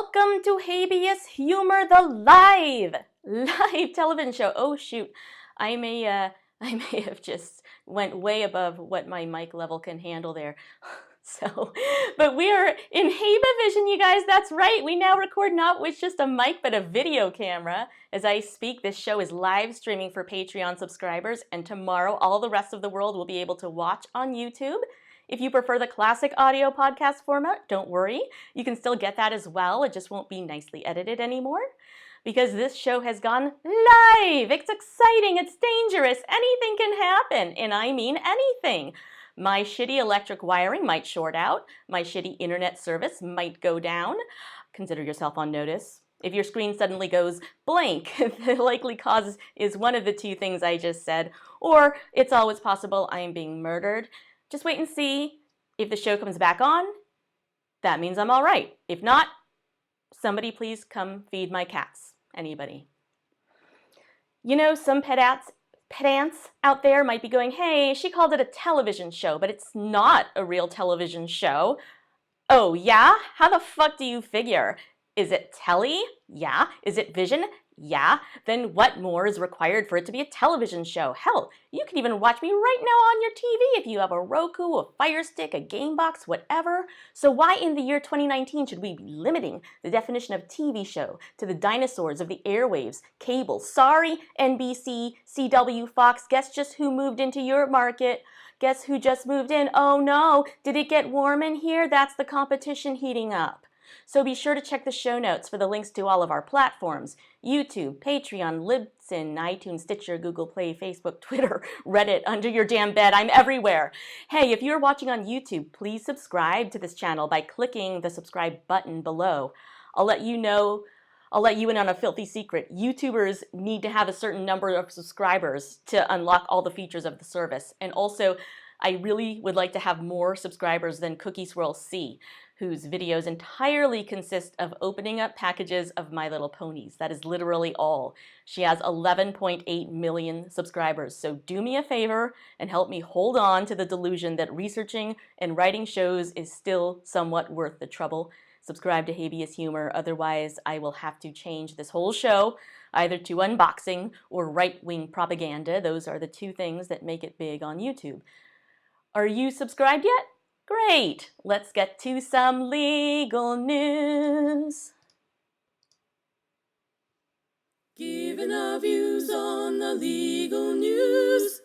Welcome to Habeas Humor, the live television show. Oh shoot, I may have just went way above what my mic level can handle there. But we are in Habevision, you guys. That's right. We now record not with just a mic, but a video camera. As I speak, this show is live streaming for Patreon subscribers, and tomorrow all the rest of the world will be able to watch on YouTube. If you prefer the classic audio podcast format, don't worry. You can still get that as well. It just won't be nicely edited anymore because this show has gone live. It's exciting. It's dangerous. Anything can happen, and I mean anything. My shitty electric wiring might short out. My shitty internet service might go down. Consider yourself on notice. If your screen suddenly goes blank, the likely cause is one of the two things I just said, or it's always possible I am being murdered. Just wait and see. If the show comes back on, that means I'm all right. If not, somebody please come feed my cats. Anybody? You know, some pedants out there might be going, hey, she called it a television show, but it's not a real television show. Oh, yeah? How the fuck do you figure? Is it telly? Yeah. Is it vision? Yeah. Then what more is required for it to be a television show? Hell, you can even watch me right now on your TV if you have a Roku, a Fire Stick, a Game Box, whatever. So why in the year 2019 should we be limiting the definition of TV show to the dinosaurs of the airwaves, cable? Sorry, NBC, CW, Fox, guess just who moved into your market? Guess who just moved in? Oh no, did it get warm in here? That's the competition heating up. So be sure to check the show notes for the links to all of our platforms: YouTube, Patreon, Libsyn, iTunes, Stitcher, Google Play, Facebook, Twitter, Reddit, under your damn bed. I'm everywhere. Hey, if you're watching on YouTube, please subscribe to this channel by clicking the subscribe button below. I'll let you in on a filthy secret. YouTubers need to have a certain number of subscribers to unlock all the features of the service. And also, I really would like to have more subscribers than Cookie Swirl C, whose videos entirely consist of opening up packages of My Little Ponies. That is literally all. She has 11.8 million subscribers. So do me a favor and help me hold on to the delusion that researching and writing shows is still somewhat worth the trouble. Subscribe to Habeas Humor, otherwise I will have to change this whole show either to unboxing or right-wing propaganda. Those are the two things that make it big on YouTube. Are you subscribed yet? Great! Let's get to some legal news. Giving our views on the legal news.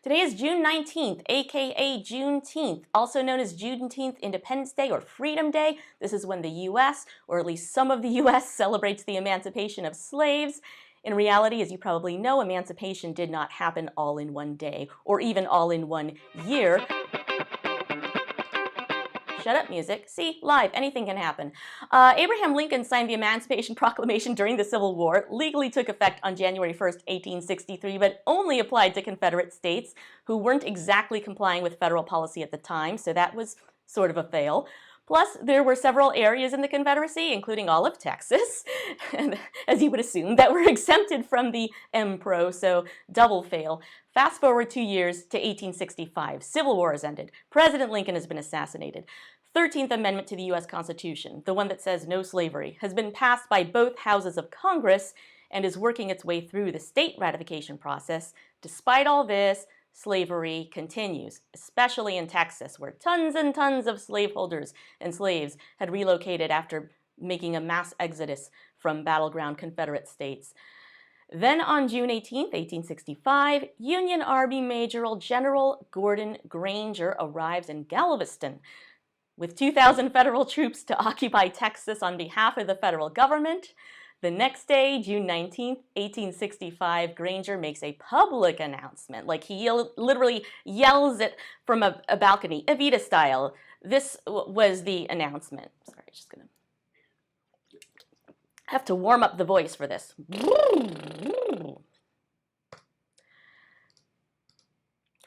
Today is June 19th, aka Juneteenth, also known as Juneteenth Independence Day or Freedom Day. This is when the U.S., or at least some of the U.S., celebrates the emancipation of slaves. In reality, as you probably know, emancipation did not happen all in one day, or even all in 1 year. Shut up, music. See, live, anything can happen. Abraham Lincoln signed the Emancipation Proclamation during the Civil War, legally took effect on January 1st, 1863, but only applied to Confederate states who weren't exactly complying with federal policy at the time, so that was sort of a fail. Plus, there were several areas in the Confederacy, including all of Texas, and, as you would assume, that were exempted from the MPRO, so double fail. Fast forward 2 years to 1865. Civil War has ended. President Lincoln has been assassinated. 13th Amendment to the U.S. Constitution, the one that says no slavery, has been passed by both houses of Congress and is working its way through the state ratification process. Despite all this, slavery continues, especially in Texas, where tons and tons of slaveholders and slaves had relocated after making a mass exodus from battleground Confederate states. Then on June 18, 1865, Union Army Major General Gordon Granger arrives in Galveston with 2,000 federal troops to occupy Texas on behalf of the federal government. The next day, June 19th, 1865, Granger makes a public announcement. Like he literally yells it from a balcony, Evita style. This was the announcement. Sorry, just gonna have to warm up the voice for this.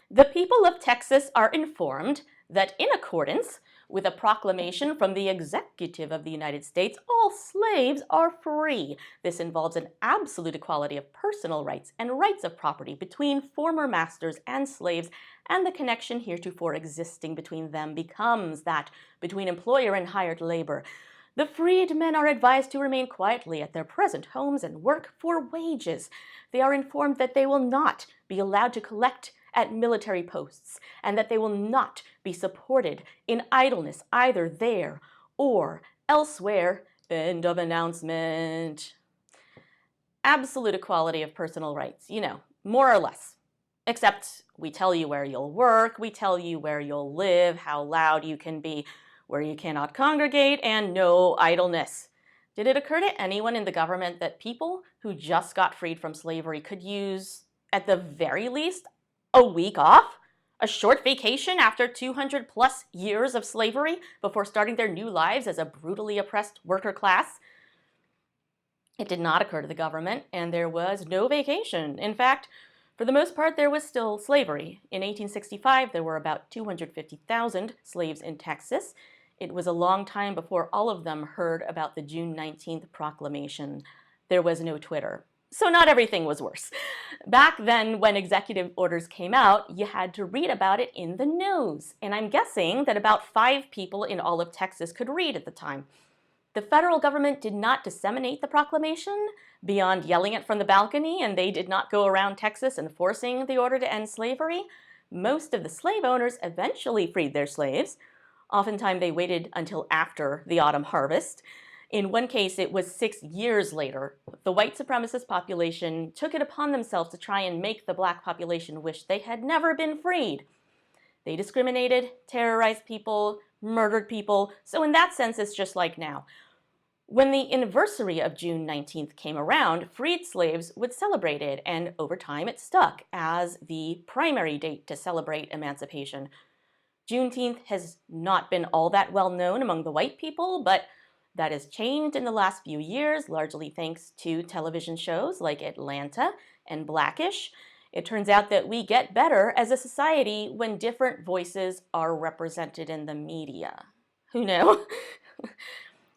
The people of Texas are informed that in accordance with a proclamation from the executive of the United States, all slaves are free. This involves an absolute equality of personal rights and rights of property between former masters and slaves, and the connection heretofore existing between them becomes that between employer and hired labor. The freedmen are advised to remain quietly at their present homes and work for wages. They are informed that they will not be allowed to collect at military posts, and that they will not be supported in idleness either there or elsewhere. End of announcement. Absolute equality of personal rights, more or less. Except we tell you where you'll work, we tell you where you'll live, how loud you can be, where you cannot congregate, and no idleness. Did it occur to anyone in the government that people who just got freed from slavery could use, at the very least, a week off? A short vacation after 200 plus years of slavery before starting their new lives as a brutally oppressed worker class? It did not occur to the government, and there was no vacation. In fact, for the most part, there was still slavery. In 1865, there were about 250,000 slaves in Texas. It was a long time before all of them heard about the June 19th proclamation. There was no Twitter. So not everything was worse. Back then, when executive orders came out, you had to read about it in the news. And I'm guessing that about 5 people in all of Texas could read at the time. The federal government did not disseminate the proclamation beyond yelling it from the balcony, and they did not go around Texas enforcing the order to end slavery. Most of the slave owners eventually freed their slaves. Oftentimes, they waited until after the autumn harvest. In one case, it was 6 years later. The white supremacist population took it upon themselves to try and make the black population wish they had never been freed. They discriminated, terrorized people, murdered people, so in that sense, it's just like now. When the anniversary of June 19th came around, freed slaves would celebrate it, and over time it stuck as the primary date to celebrate emancipation. Juneteenth has not been all that well known among the white people, but that has changed in the last few years, largely thanks to television shows like Atlanta and Blackish. It turns out that we get better as a society when different voices are represented in the media. Who knew?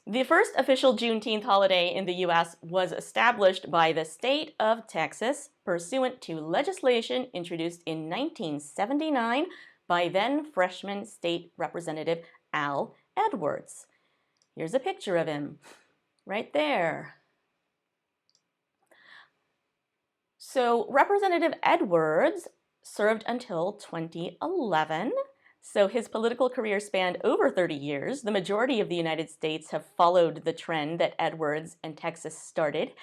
The first official Juneteenth holiday in the U.S. was established by the state of Texas pursuant to legislation introduced in 1979 by then freshman state representative Al Edwards. Here's a picture of him, right there. So Representative Edwards served until 2011. So his political career spanned over 30 years. The majority of the United States have followed the trend that Edwards and Texas started,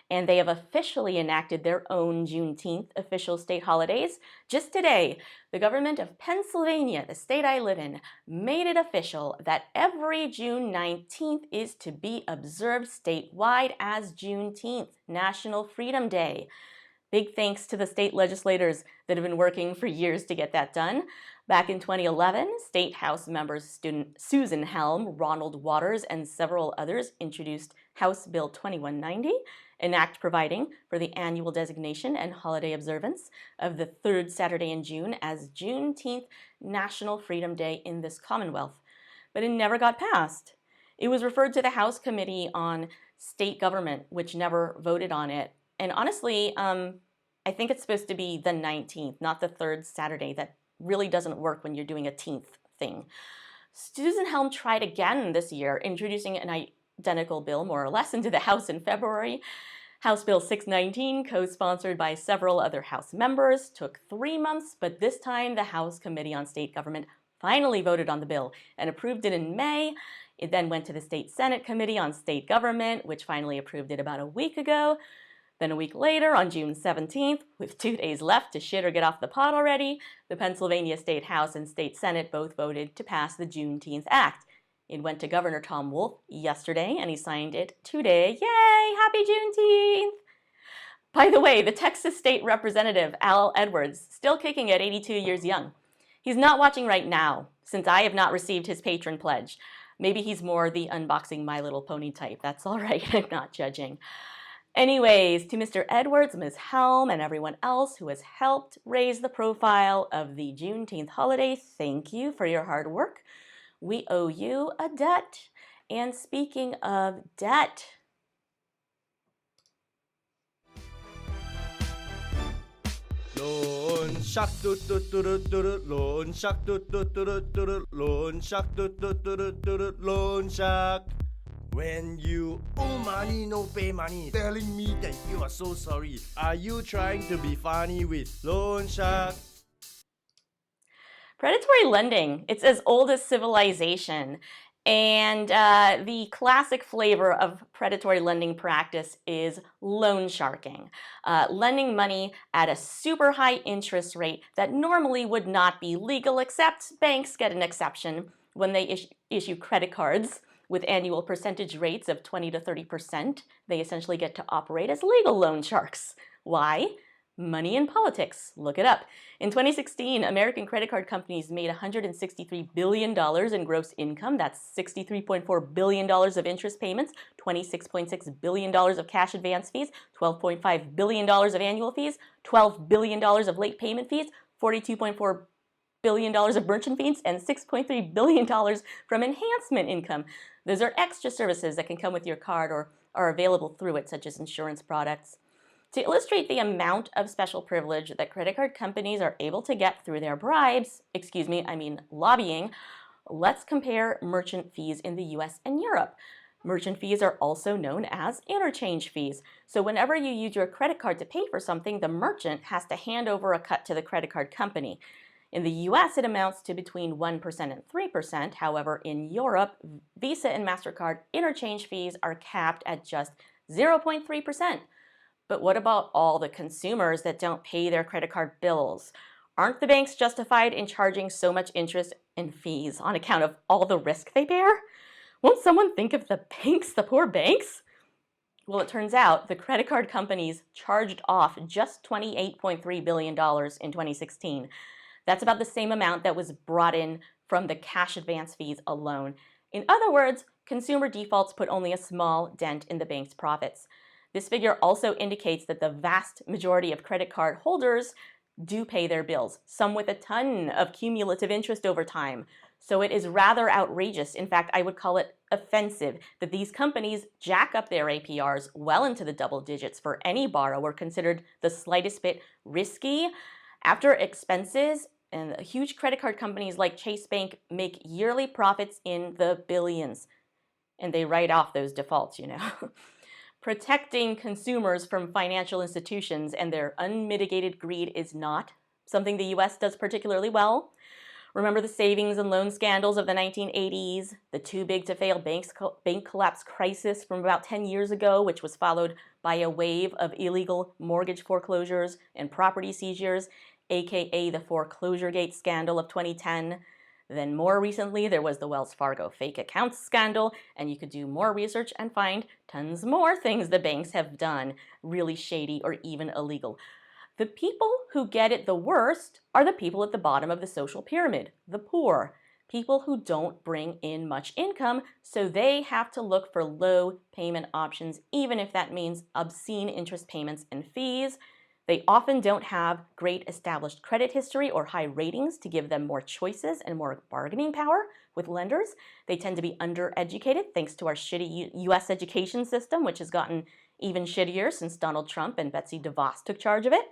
and they have officially enacted their own Juneteenth official state holidays. Just today, the government of Pennsylvania, the state I live in, made it official that every June 19th is to be observed statewide as Juneteenth, National Freedom Day. Big thanks to the state legislators that have been working for years to get that done. Back in 2011, State House members Susan Helm, Ronald Waters, and several others introduced House Bill 2190, an act providing for the annual designation and holiday observance of the third Saturday in June as Juneteenth, National Freedom Day in this Commonwealth. But it never got passed. It was referred to the House Committee on State Government, which never voted on it. And honestly, I think it's supposed to be the 19th, not the third Saturday. That really doesn't work when you're doing a 10th thing. Susan Helm tried again this year, introducing an identical bill, more or less, into the House in February. House Bill 619, co-sponsored by several other House members, took 3 months, but this time the House Committee on State Government finally voted on the bill and approved it in May. It then went to the State Senate Committee on State Government, which finally approved it about a week ago. Then a week later, on June 17th, with 2 days left to shit or get off the pot already, the Pennsylvania State House and State Senate both voted to pass the Juneteenth Act. It went to Governor Tom Wolf yesterday, and he signed it today. Yay! Happy Juneteenth! By the way, the Texas State Representative, Al Edwards, still kicking at 82 years young. He's not watching right now, since I have not received his patron pledge. Maybe he's more the unboxing My Little Pony type. That's all right, I'm not judging. Anyways, to Mr. Edwards, Ms. Helm, and everyone else who has helped raise the profile of the Juneteenth holiday, thank you for your hard work. We owe you a debt. And speaking of debt, Loan shark doo doo doo doo doo, loan shark doo doo doo doo doo, loan shark doo doo doo doo doo, loan shark. When you owe money, no pay money, telling me that you are so sorry. Are you trying to be funny with loan shark? Predatory lending, it's as old as civilization. And the classic flavor of predatory lending practice is loan sharking, lending money at a super high interest rate that normally would not be legal, except banks get an exception when they issue credit cards with annual percentage rates of 20 to 30%. They essentially get to operate as legal loan sharks. Why? Money in politics. Look it up. In 2016, American credit card companies made $163 billion in gross income. That's $63.4 billion of interest payments, $26.6 billion of cash advance fees, $12.5 billion of annual fees, $12 billion of late payment fees, $42.4 billion of merchant fees, and $6.3 billion from enhancement income. Those are extra services that can come with your card or are available through it, such as insurance products. To illustrate the amount of special privilege that credit card companies are able to get through their lobbying, let's compare merchant fees in the US and Europe. Merchant fees are also known as interchange fees. So whenever you use your credit card to pay for something, the merchant has to hand over a cut to the credit card company. In the US, it amounts to between 1% and 3%. However, in Europe, Visa and MasterCard interchange fees are capped at just 0.3%. But what about all the consumers that don't pay their credit card bills? Aren't the banks justified in charging so much interest and fees on account of all the risk they bear? Won't someone think of the banks, the poor banks? Well, it turns out the credit card companies charged off just $28.3 billion in 2016. That's about the same amount that was brought in from the cash advance fees alone. In other words, consumer defaults put only a small dent in the bank's profits. This figure also indicates that the vast majority of credit card holders do pay their bills, some with a ton of cumulative interest over time. So it is rather outrageous, in fact, I would call it offensive, that these companies jack up their APRs well into the double digits for any borrower considered the slightest bit risky. After expenses, and huge credit card companies like Chase Bank make yearly profits in the billions, and they write off those defaults, Protecting consumers from financial institutions and their unmitigated greed is not something the US does particularly well. Remember the savings and loan scandals of the 1980s, the too big to fail bank collapse crisis from about 10 years ago, which was followed by a wave of illegal mortgage foreclosures and property seizures, aka the Foreclosure Gate scandal of 2010. Then more recently, there was the Wells Fargo fake accounts scandal, and you could do more research and find tons more things the banks have done really shady or even illegal. The people who get it the worst are the people at the bottom of the social pyramid, the poor, people who don't bring in much income, so they have to look for low payment options, even if that means obscene interest payments and fees. They often don't have great established credit history or high ratings to give them more choices and more bargaining power with lenders. They tend to be undereducated thanks to our shitty US education system, which has gotten even shittier since Donald Trump and Betsy DeVos took charge of it.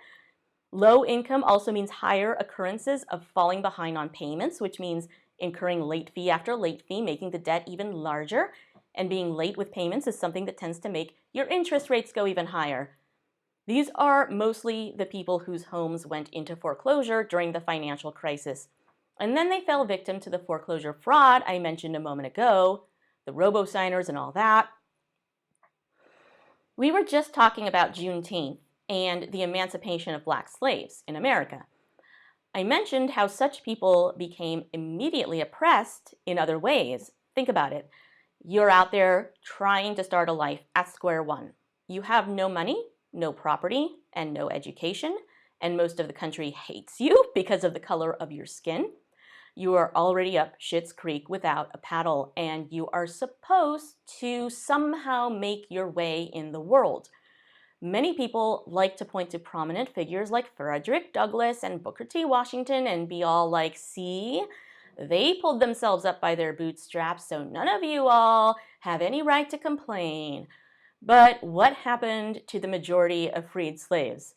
Low income also means higher occurrences of falling behind on payments, which means incurring late fee after late fee, making the debt even larger. And being late with payments is something that tends to make your interest rates go even higher. These are mostly the people whose homes went into foreclosure during the financial crisis. And then they fell victim to the foreclosure fraud I mentioned a moment ago, the robo-signers and all that. We were just talking about Juneteenth and the emancipation of Black slaves in America. I mentioned how such people became immediately oppressed in other ways. Think about it. You're out there trying to start a life at square one. You have no money, no property, and no education, and most of the country hates you because of the color of your skin. You are already up Schitt's Creek without a paddle, and you are supposed to somehow make your way in the world. Many people like to point to prominent figures like Frederick Douglass and Booker T. Washington and be all like, see, they pulled themselves up by their bootstraps, so none of you all have any right to complain. But what happened to the majority of freed slaves?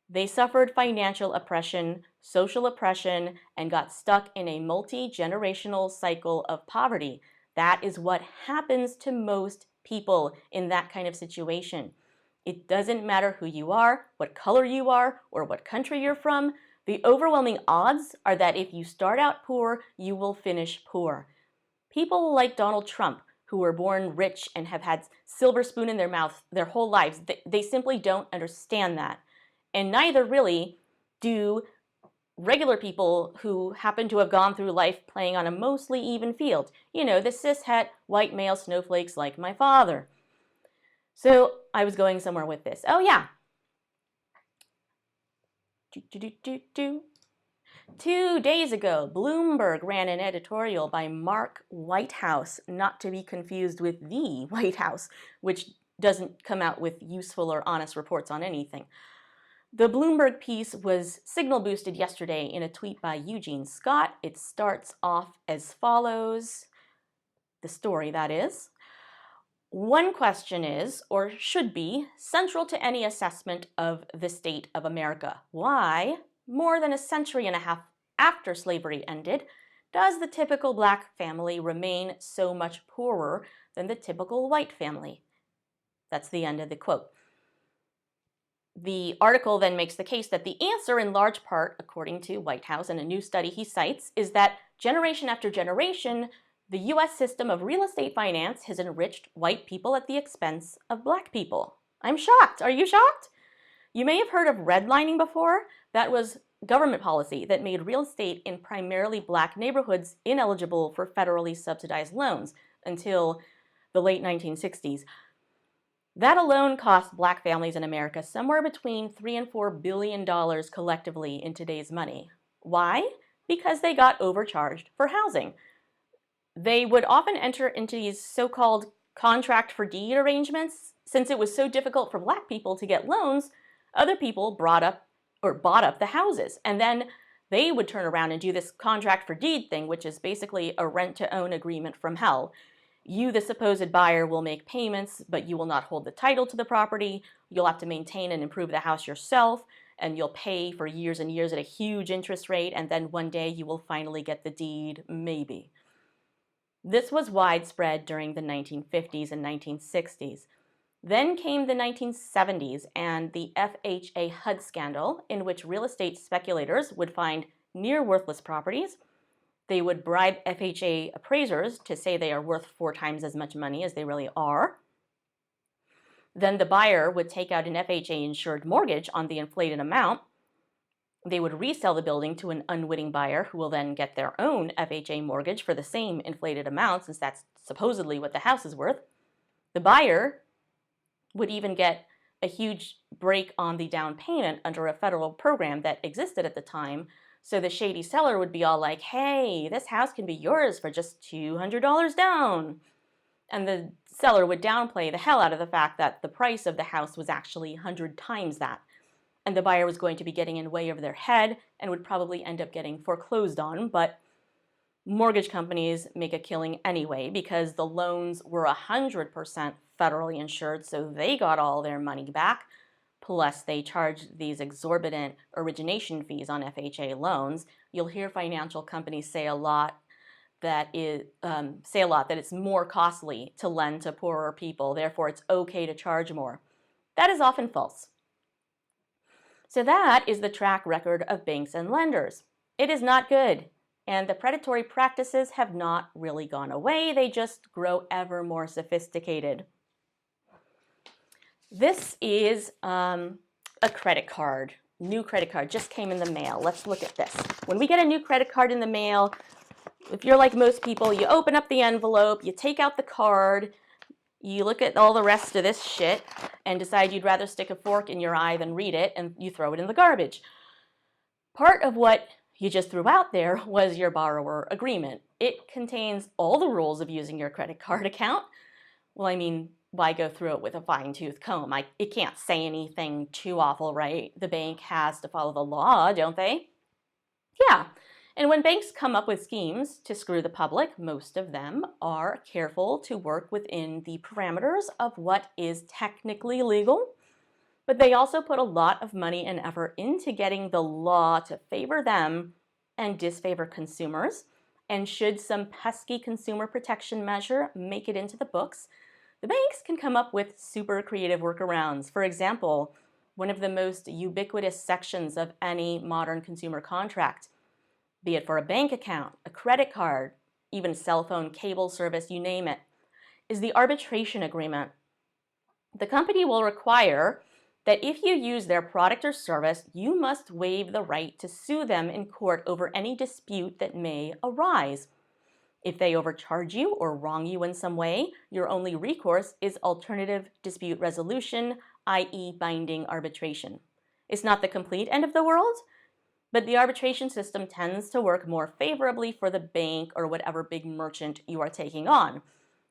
They suffered financial oppression, social oppression, and got stuck in a multi-generational cycle of poverty That is what happens to most people in that kind of situation. It doesn't matter who you are, what color you are, or what country you're from. The overwhelming odds are that if you start out poor, you will finish poor. People like Donald Trump, who were born rich and have had silver spoon in their mouth their whole lives, they simply don't understand that. And neither really do regular people who happen to have gone through life playing on a mostly even field. You know, the cishet white male snowflakes like my father. So I was going somewhere with this. Oh yeah. 2 days ago, Bloomberg ran an editorial by Mark Whitehouse, not to be confused with the White House, which doesn't come out with useful or honest reports on anything. The Bloomberg piece was signal boosted yesterday in a tweet by Eugene Scott. It starts off as follows, the story that is. One question is, or should be, central to any assessment of the state of America. Why, more than a century and a half after slavery ended, does the typical black family remain so much poorer than the typical white family? That's the end of the quote. The article then makes the case that the answer, in large part, according to Whitehouse and a new study he cites, is that generation after generation, the U.S. system of real estate finance has enriched white people at the expense of black people. I'm shocked. Are you shocked? You may have heard of redlining before. That was government policy that made real estate in primarily black neighborhoods ineligible for federally subsidized loans until the late 1960s. That alone cost black families in America somewhere between $3 and $4 billion collectively in today's money. Why? Because they got overcharged for housing. They would often enter into these so-called contract for deed arrangements. Since it was so difficult for black people to get loans, other people bought up the houses. And then they would turn around and do this contract for deed thing, which is basically a rent-to-own agreement from hell. You, the supposed buyer, will make payments, but you will not hold the title to the property. You'll have to maintain and improve the house yourself, and you'll pay for years and years at a huge interest rate, and then one day you will finally get the deed, maybe. This was widespread during the 1950s and 1960s. Then came the 1970s and the FHA HUD scandal, in which real estate speculators would find near worthless properties. They would bribe FHA appraisers to say they are worth 4 times as much money as they really are. Then the buyer would take out an FHA-insured mortgage on the inflated amount. They would resell the building to an unwitting buyer who will then get their own FHA mortgage for the same inflated amount, since that's supposedly what the house is worth. The buyer would even get a huge break on the down payment under a federal program that existed at the time. So the shady seller would be all like, hey, this house can be yours for just $200 down. And the seller would downplay the hell out of the fact that the price of the house was actually 100 times that. And the buyer was going to be getting in way over their head and would probably end up getting foreclosed on. But mortgage companies make a killing anyway because the loans were 100% federally insured, so they got all their money back. Plus, they charge these exorbitant origination fees on FHA loans. You'll hear financial companies say a lot that it's more costly to lend to poorer people. Therefore, it's okay to charge more. That is often false. So that is the track record of banks and lenders. It is not good, and the predatory practices have not really gone away. They just grow ever more sophisticated. This is a credit card, new credit card, just came in the mail. Let's look at this. When we get a new credit card in the mail, if you're like most people, you open up the envelope, you take out the card, you look at all the rest of this shit and decide you'd rather stick a fork in your eye than read it, and you throw it in the garbage. Part of what you just threw out there was your borrower agreement. It contains all the rules of using your credit card account. Well, I mean, why go through it with a fine-tooth comb? It can't say anything too awful, right? The bank has to follow the law, don't they? Yeah. And when banks come up with schemes to screw the public, most of them are careful to work within the parameters of what is technically legal. But they also put a lot of money and effort into getting the law to favor them and disfavor consumers. and should some pesky consumer protection measure make it into the books, the banks can come up with super creative workarounds. For example, one of the most ubiquitous sections of any modern consumer contract, be it for a bank account, a credit card, even cell phone, cable service, you name it, is the arbitration agreement. The company will require that if you use their product or service, you must waive the right to sue them in court over any dispute that may arise. If they overcharge you or wrong you in some way, your only recourse is alternative dispute resolution, i.e. binding arbitration. It's not the complete end of the world, but the arbitration system tends to work more favorably for the bank or whatever big merchant you are taking on.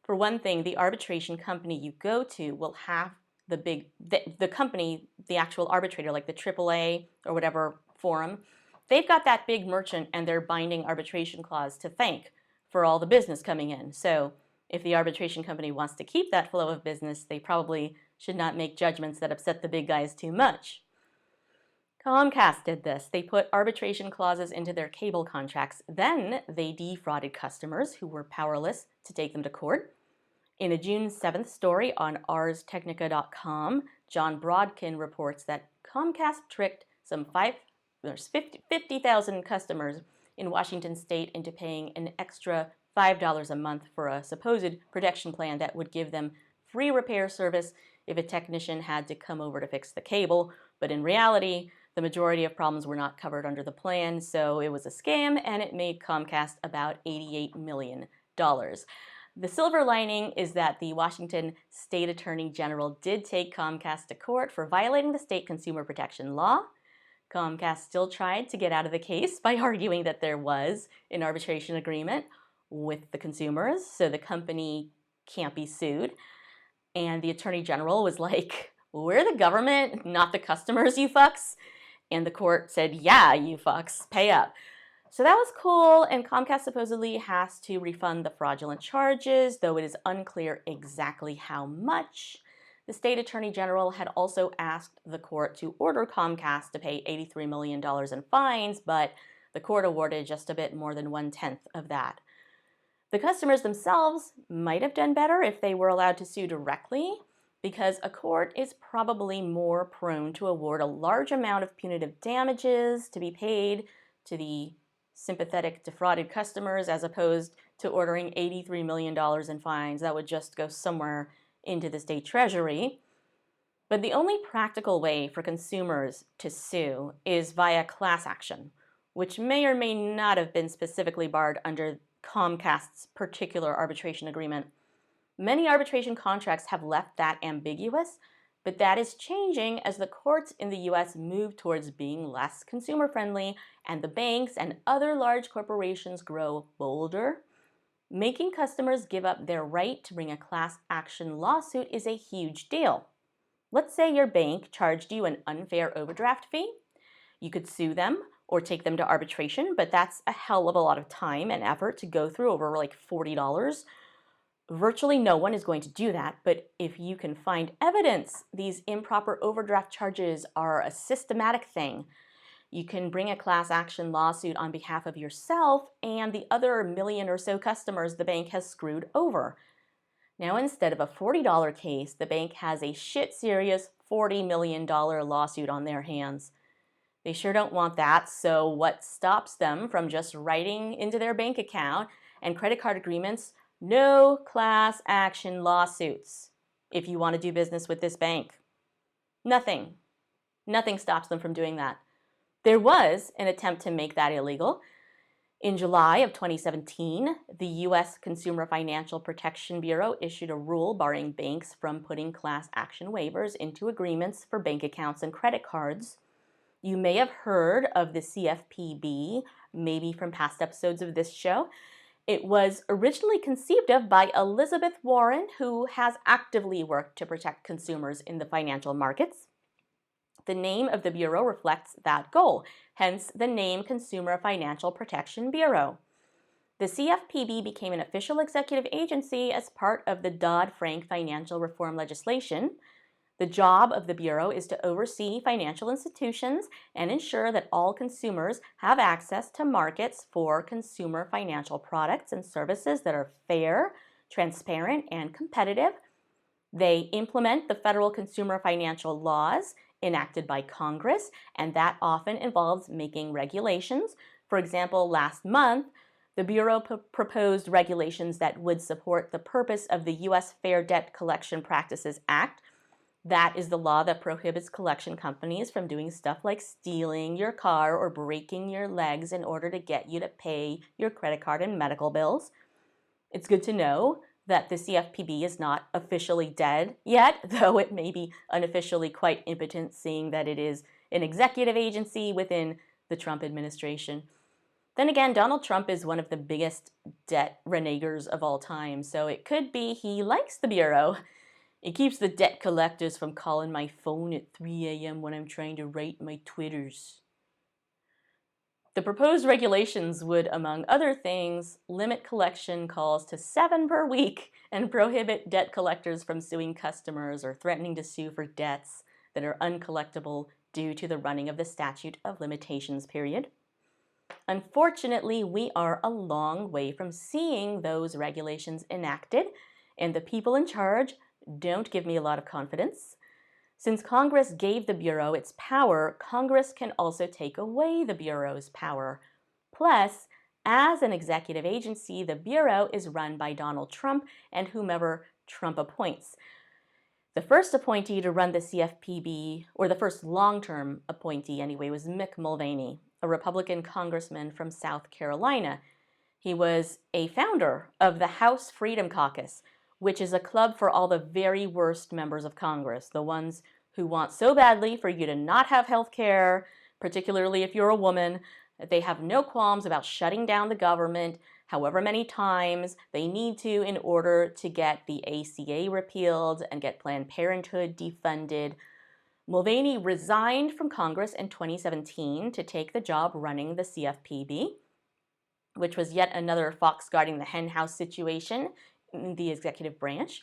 For one thing, the arbitration company you go to will have the company, the actual arbitrator, like the AAA or whatever forum, they've got that big merchant and their binding arbitration clause to thank for all the business coming in. So if the arbitration company wants to keep that flow of business, they probably should not make judgments that upset the big guys too much. Comcast did this. They put arbitration clauses into their cable contracts. Then they defrauded customers who were powerless to take them to court. In a June 7th story on arstechnica.com, John Brodkin reports that Comcast tricked some 50,000 customers in Washington state into paying an extra $5 a month for a supposed protection plan that would give them free repair service if a technician had to come over to fix the cable. But in reality, the majority of problems were not covered under the plan, so it was a scam and it made Comcast about $88 million. The silver lining is that the Washington State Attorney General did take Comcast to court for violating the state consumer protection law. Comcast still tried to get out of the case by arguing that there was an arbitration agreement with the consumers, so the company can't be sued. And the Attorney General was like, "We're the government, not the customers, you fucks." And the court said, "Yeah, you fucks, pay up." So that was cool, and Comcast supposedly has to refund the fraudulent charges, though it is unclear exactly how much. The state attorney general had also asked the court to order Comcast to pay $83 million in fines, but the court awarded just a bit more than 1/10 of that. The customers themselves might have done better if they were allowed to sue directly, because a court is probably more prone to award a large amount of punitive damages to be paid to the sympathetic defrauded customers as opposed to ordering $83 million in fines that would just go somewhere into the state treasury. But the only practical way for consumers to sue is via class action, which may or may not have been specifically barred under Comcast's particular arbitration agreement. Many arbitration contracts have left that ambiguous, but that is changing as the courts in the U.S. move towards being less consumer-friendly and the banks and other large corporations grow bolder. Making customers give up their right to bring a class action lawsuit is a huge deal. Let's say your bank charged you an unfair overdraft fee. You could sue them or take them to arbitration, but that's a hell of a lot of time and effort to go through over like $40. Virtually no one is going to do that, but if you can find evidence these improper overdraft charges are a systematic thing, you can bring a class action lawsuit on behalf of yourself and the other million or so customers the bank has screwed over. Now, instead of a $40 case, the bank has a shit serious $40 million lawsuit on their hands. They sure don't want that, so what stops them from just writing into their bank account and credit card agreements, "No class action lawsuits if you want to do business with this bank"? Nothing. Nothing stops them from doing that. There was an attempt to make that illegal. In July of 2017, the U.S. Consumer Financial Protection Bureau issued a rule barring banks from putting class action waivers into agreements for bank accounts and credit cards. You may have heard of the CFPB, maybe from past episodes of this show. It was originally conceived of by Elizabeth Warren, who has actively worked to protect consumers in the financial markets. The name of the Bureau reflects that goal, hence the name Consumer Financial Protection Bureau. The CFPB became an official executive agency as part of the Dodd-Frank financial reform legislation. The job of the Bureau is to oversee financial institutions and ensure that all consumers have access to markets for consumer financial products and services that are fair, transparent, and competitive. They implement the federal consumer financial laws enacted by Congress, and that often involves making regulations. For example, last month, the Bureau proposed regulations that would support the purpose of the U.S. Fair Debt Collection Practices Act. That is the law that prohibits collection companies from doing stuff like stealing your car or breaking your legs in order to get you to pay your credit card and medical bills. It's good to know that the CFPB is not officially dead yet, though it may be unofficially quite impotent, seeing that it is an executive agency within the Trump administration. Then again, Donald Trump is one of the biggest debt renegers of all time, so it could be he likes the Bureau. It keeps the debt collectors from calling my phone at 3 a.m. when I'm trying to write my Twitters. The proposed regulations would, among other things, limit collection calls to 7 per week and prohibit debt collectors from suing customers or threatening to sue for debts that are uncollectible due to the running of the statute of limitations period. Unfortunately, we are a long way from seeing those regulations enacted, and the people in charge don't give me a lot of confidence. Since Congress gave the Bureau its power, Congress can also take away the Bureau's power. Plus, as an executive agency, the Bureau is run by Donald Trump and whomever Trump appoints. The first appointee to run the CFPB, or the first long-term appointee anyway, was Mick Mulvaney, a Republican congressman from South Carolina. He was a founder of the House Freedom Caucus, which is a club for all the very worst members of Congress, the ones who want so badly for you to not have health care, particularly if you're a woman, that they have no qualms about shutting down the government however many times they need to in order to get the ACA repealed and get Planned Parenthood defunded. Mulvaney resigned from Congress in 2017 to take the job running the CFPB, which was yet another fox guarding the henhouse situation in the executive branch.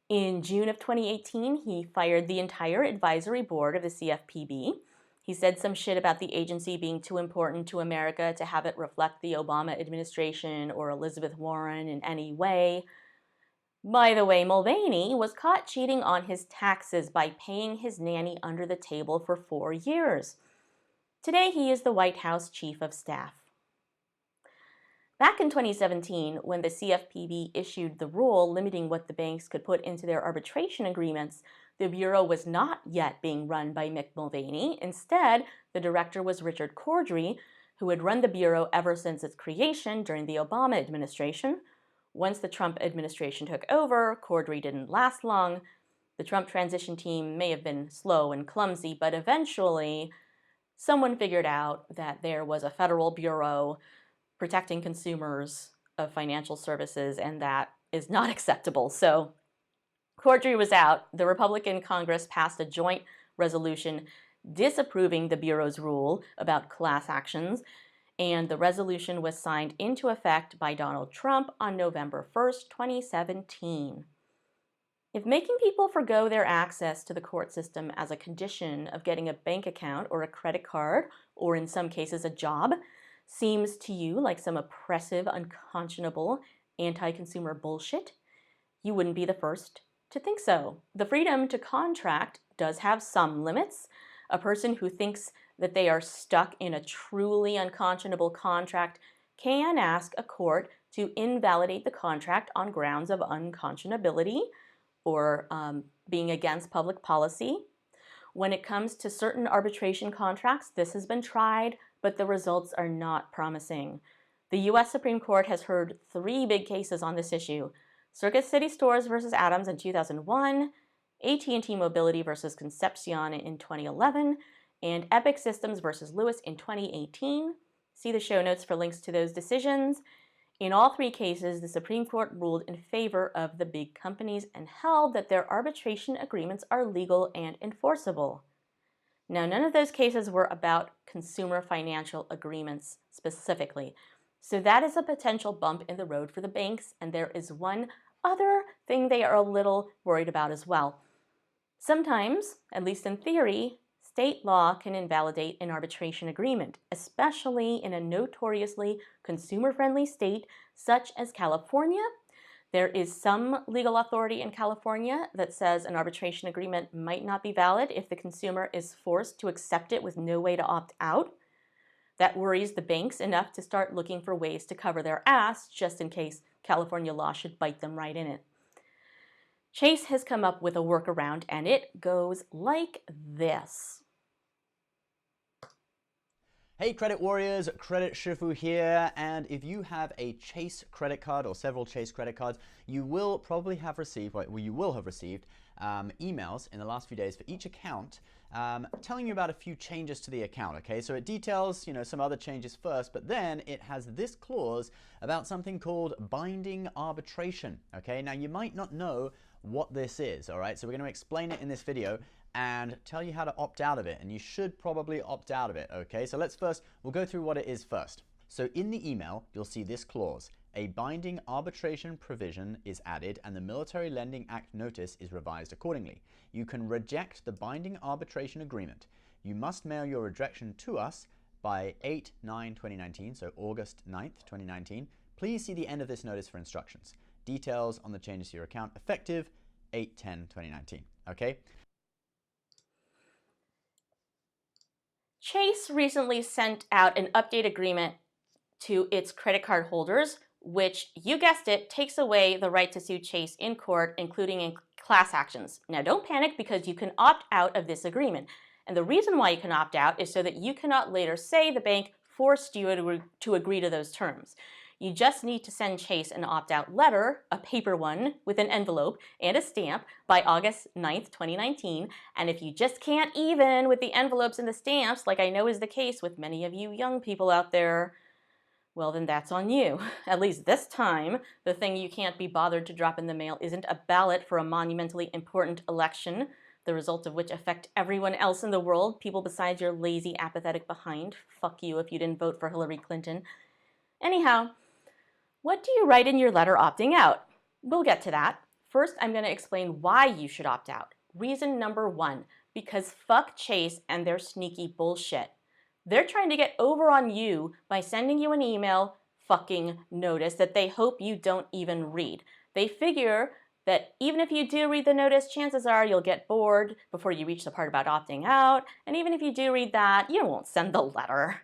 In June of 2018, he fired the entire advisory board of the CFPB. He said some shit about the agency being too important to America to have it reflect the Obama administration or Elizabeth Warren in any way. By the way, Mulvaney was caught cheating on his taxes by paying his nanny under the table for 4 years. Today, he is the White House Chief of Staff. Back in 2017, when the CFPB issued the rule limiting what the banks could put into their arbitration agreements, the Bureau was not yet being run by Mick Mulvaney. Instead, the director was Richard Cordry, who had run the Bureau ever since its creation during the Obama administration. Once the Trump administration took over, Cordry didn't last long. The Trump transition team may have been slow and clumsy, but eventually someone figured out that there was a federal bureau protecting consumers of financial services, and that is not acceptable. So Cordry was out. The Republican Congress passed a joint resolution disapproving the Bureau's rule about class actions, and the resolution was signed into effect by Donald Trump on November 1st, 2017. If making people forgo their access to the court system as a condition of getting a bank account or a credit card, or in some cases a job, seems to you like some oppressive, unconscionable, anti-consumer bullshit, you wouldn't be the first to think so. The freedom to contract does have some limits. A person who thinks that they are stuck in a truly unconscionable contract can ask a court to invalidate the contract on grounds of unconscionability or being against public policy. When it comes to certain arbitration contracts, this has been tried, but the results are not promising. The U.S. Supreme Court has heard 3 big cases on this issue: Circuit City Stores versus Adams in 2001, AT&T Mobility versus Concepcion in 2011, and Epic Systems versus Lewis in 2018. See the show notes for links to those decisions. In all 3 cases, the Supreme Court ruled in favor of the big companies and held that their arbitration agreements are legal and enforceable. Now, none of those cases were about consumer financial agreements specifically, so that is a potential bump in the road for the banks, and there is one other thing they are a little worried about as well. Sometimes, at least in theory, state law can invalidate an arbitration agreement, especially in a notoriously consumer-friendly state such as California. There is some legal authority in California that says an arbitration agreement might not be valid if the consumer is forced to accept it with no way to opt out. That worries the banks enough to start looking for ways to cover their ass just in case California law should bite them right in it. Chase has come up with a workaround, and it goes like this. Hey credit warriors, Credit Shifu here, and if you have a Chase credit card or several Chase credit cards, you will probably have received, emails in the last few days for each account telling you about a few changes to the account, okay? So it details, some other changes first, but then it has this clause about something called binding arbitration, okay? Now you might not know what this is, all right? So we're going to explain it in this video and tell you how to opt out of it, and you should probably opt out of it, okay? So we'll go through what it is first. So in the email, you'll see this clause: a binding arbitration provision is added and the Military Lending Act notice is revised accordingly. You can reject the binding arbitration agreement. You must mail your rejection to us by 8/9/2019, so August 9th, 2019. Please see the end of this notice for instructions. Details on the changes to your account effective 8/10/2019, okay? Chase recently sent out an update agreement to its credit card holders, which, you guessed it, takes away the right to sue Chase in court, including in class actions. Now, don't panic, because you can opt out of this agreement. And the reason why you can opt out is so that you cannot later say the bank forced you to agree to those terms. You just need to send Chase an opt-out letter, a paper one, with an envelope and a stamp by August 9th, 2019. And if you just can't even with the envelopes and the stamps, like I know is the case with many of you young people out there, well, then that's on you. At least this time, the thing you can't be bothered to drop in the mail isn't a ballot for a monumentally important election, the results of which affect everyone else in the world, people besides your lazy, apathetic behind. Fuck you if you didn't vote for Hillary Clinton. Anyhow, what do you write in your letter opting out? We'll get to that. First, I'm going to explain why you should opt out. Reason number one, because fuck Chase and their sneaky bullshit. They're trying to get over on you by sending you an email fucking notice that they hope you don't even read. They figure that even if you do read the notice, chances are you'll get bored before you reach the part about opting out. And even if you do read that, you won't send the letter.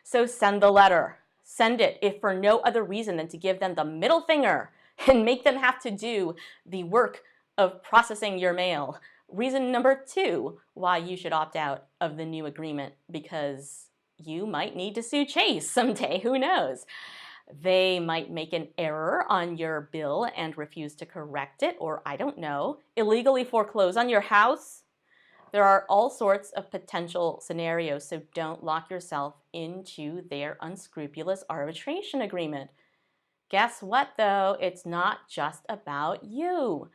So send the letter. Send it, if for no other reason than to give them the middle finger and make them have to do the work of processing your mail. Reason number two why you should opt out of the new agreement, because you might need to sue Chase someday, who knows? They might make an error on your bill and refuse to correct it, or I don't know, illegally foreclose on your house. There are all sorts of potential scenarios, so don't lock yourself into their unscrupulous arbitration agreement. Guess what, though? It's not just about you.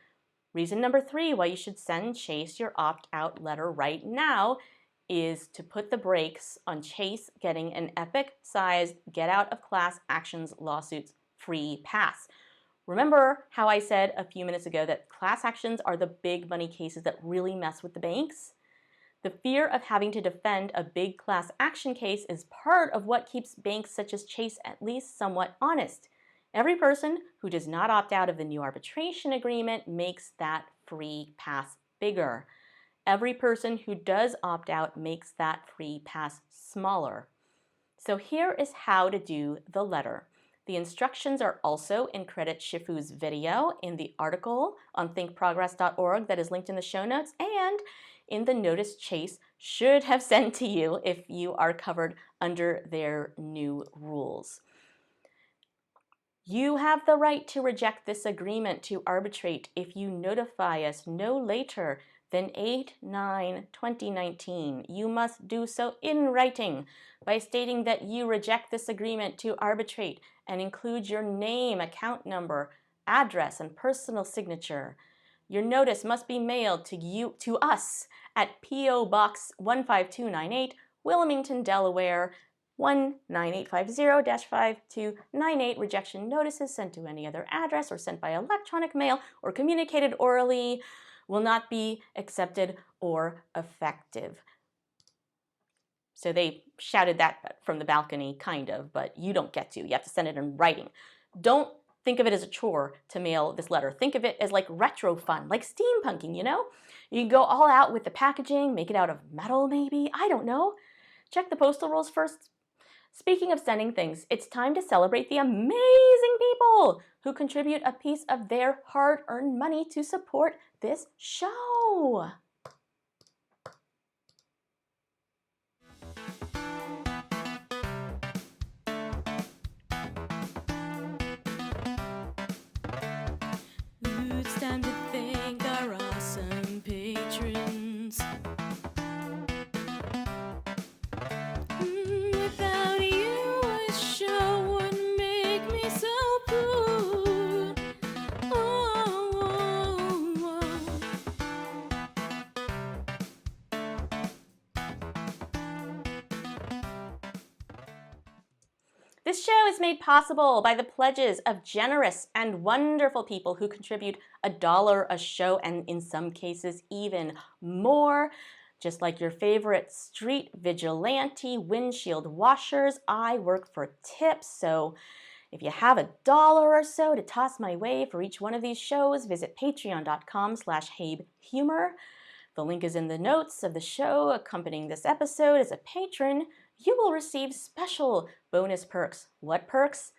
Reason number three why you should send Chase your opt-out letter right now is to put the brakes on Chase getting an epic-sized get-out-of-class actions lawsuits free pass. Remember how I said a few minutes ago that class actions are the big money cases that really mess with the banks? The fear of having to defend a big class action case is part of what keeps banks such as Chase at least somewhat honest. Every person who does not opt out of the new arbitration agreement makes that free pass bigger. Every person who does opt out makes that free pass smaller. So here is how to do the letter. The instructions are also in Credit Shifu's video, in the article on thinkprogress.org that is linked in the show notes, and in the notice Chase should have sent to you if you are covered under their new rules. You have the right to reject this agreement to arbitrate if you notify us no later than 8/9/2019. You must do so in writing by stating that you reject this agreement to arbitrate and include your name, account number, address, and personal signature. Your notice must be mailed to us at P.O. Box 15298, Wilmington, Delaware 19850-5298. Rejection notices sent to any other address or sent by electronic mail or communicated orally will not be accepted or effective. So they shouted that from the balcony, kind of, but you don't get to. You have to send it in writing. Don't think of it as a chore to mail this letter. Think of it as like retro fun, like steampunking, you know? You can go all out with the packaging, make it out of metal maybe, I don't know. Check the postal rolls first. Speaking of sending things, it's time to celebrate the amazing people who contribute a piece of their hard-earned money to support this show. It's time to thank our awesome patrons. Without you, this show wouldn't make me so cool. This show is made possible by the pledges of generous and wonderful people who contribute $1 a show, and in some cases even more. Just like your favorite street vigilante windshield washers, I work for tips, so if you have $1 or so to toss my way for each one of these shows, visit patreon.com/habehumor. The link is in the notes of the show accompanying this episode. As a patron, you will receive special bonus perks. What perks?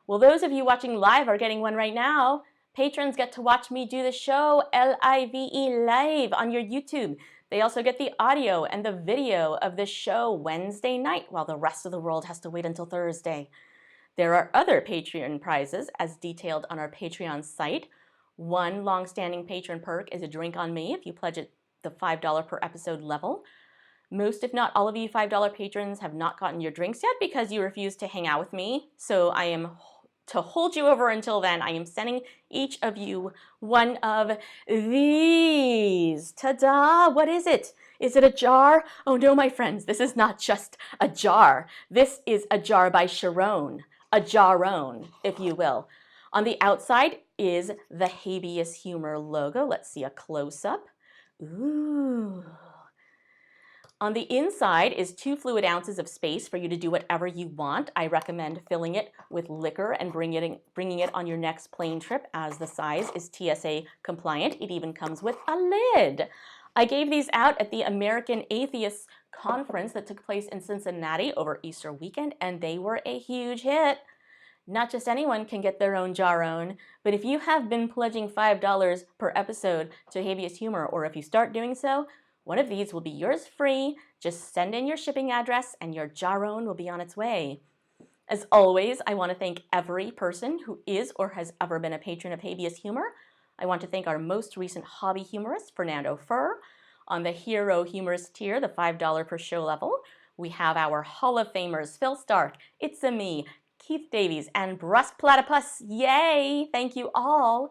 Well, those of you watching live are getting one right now. Patrons get to watch me do the show L-I-V-E live on your YouTube. They also get the audio and the video of the show Wednesday night, while the rest of the world has to wait until Thursday. There are other Patreon prizes as detailed on our Patreon site. One long-standing patron perk is a drink on me if you pledge at the $5 per episode level. Most, if not all of you $5 patrons have not gotten your drinks yet because you refused to hang out with me. So I am, to hold you over until then, I am sending each of you one of these. Ta-da! What is it? Is it a jar? Oh no, my friends, this is not just a jar. This is a jar by Sharon. A jarone, if you will. On the outside is the Habeas Humor logo. Let's see a close-up. Ooh. On the inside is 2 fluid ounces of space for you to do whatever you want. I recommend filling it with liquor and bringing it on your next plane trip, as the size is TSA compliant. It even comes with a lid. I gave these out at the American Atheists Conference that took place in Cincinnati over Easter weekend, and they were a huge hit. Not just anyone can get their own jarone, but if you have been pledging $5 per episode to Habeas Humor, or if you start doing so, one of these will be yours free. Just send in your shipping address and your jarone will be on its way. As always, I want to thank every person who is or has ever been a patron of Habeas Humor. I want to thank our most recent hobby humorist, Fernando Furr. On the Hero Humorist tier, the $5 per show level, we have our Hall of Famers, Phil Stark, It's-A Me, Keith Davies, and Brusque Platypus. Yay! Thank you all.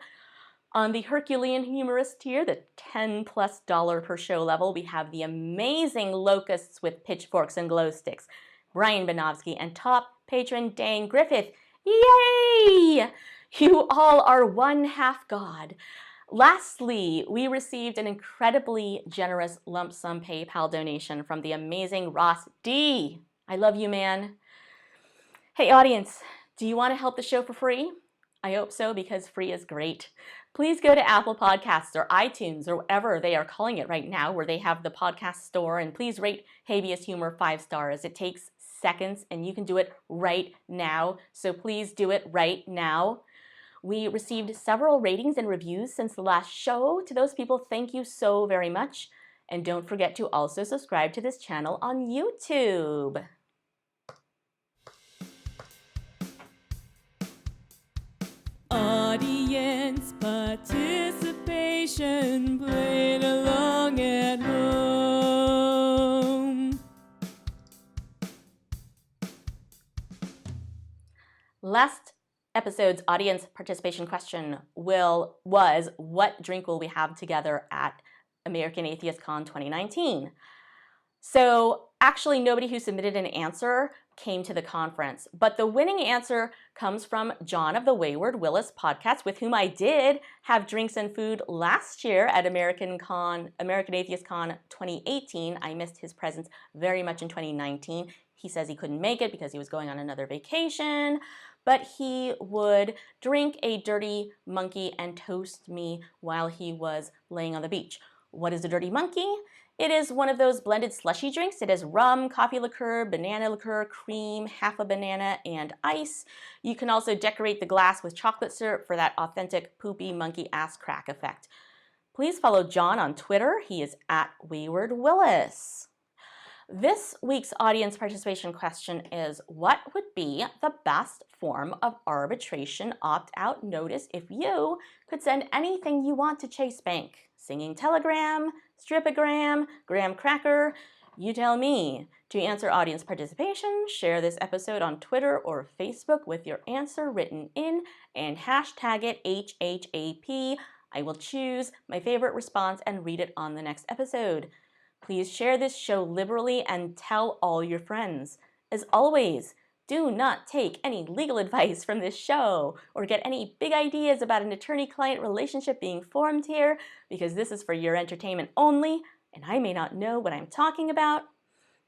On the Herculean Humorist tier, the $10+ per show level, we have the amazing Locusts with Pitchforks and Glow Sticks, Brian Banovsky, and top patron Dane Griffith. Yay! You all are one half God. Lastly, we received an incredibly generous lump sum PayPal donation from the amazing Ross D. I love you, man. Hey, audience, do you want to help the show for free? I hope so, because free is great. Please go to Apple Podcasts or iTunes or whatever they are calling it right now, where they have the podcast store, and please rate Habeas Humor 5 stars. It takes seconds and you can do it right now, so please do it right now. We received several ratings and reviews since the last show. To those people, thank you so very much. And don't forget to also subscribe to this channel on YouTube. Audience participation, played along at home. Last episode's audience participation question was what drink will we have together at American Atheist Con 2019? So actually nobody who submitted an answer came to the conference. But the winning answer comes from John of the Wayward Willis podcast, with whom I did have drinks and food last year at American Atheist Con 2018. I missed his presence very much in 2019. He says he couldn't make it because he was going on another vacation, but he would drink a dirty monkey and toast me while he was laying on the beach. What is a dirty monkey? It is one of those blended slushy drinks. It has rum, coffee liqueur, banana liqueur, cream, half a banana, and ice. You can also decorate the glass with chocolate syrup for that authentic poopy monkey ass crack effect. Please follow John on Twitter. He is at Wayward Willis. This week's audience participation question is, what would be the best form of arbitration opt-out notice if you could send anything you want to Chase Bank? Singing telegram, stripogram, graham cracker? You tell me. To answer audience participation, share this episode on Twitter or Facebook with your answer written in and hashtag it HHAP. I will choose my favorite response and read it on the next episode. Please share this show liberally and tell all your friends. As always, do not take any legal advice from this show or get any big ideas about an attorney-client relationship being formed here, because this is for your entertainment only, and I may not know what I'm talking about.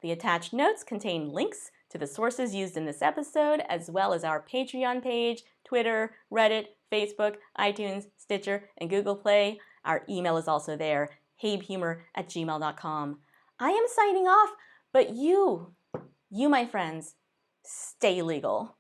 The attached notes contain links to the sources used in this episode, as well as our Patreon page, Twitter, Reddit, Facebook, iTunes, Stitcher, and Google Play. Our email is also there, habehumor@gmail.com. I am signing off, but you, my friends, stay legal.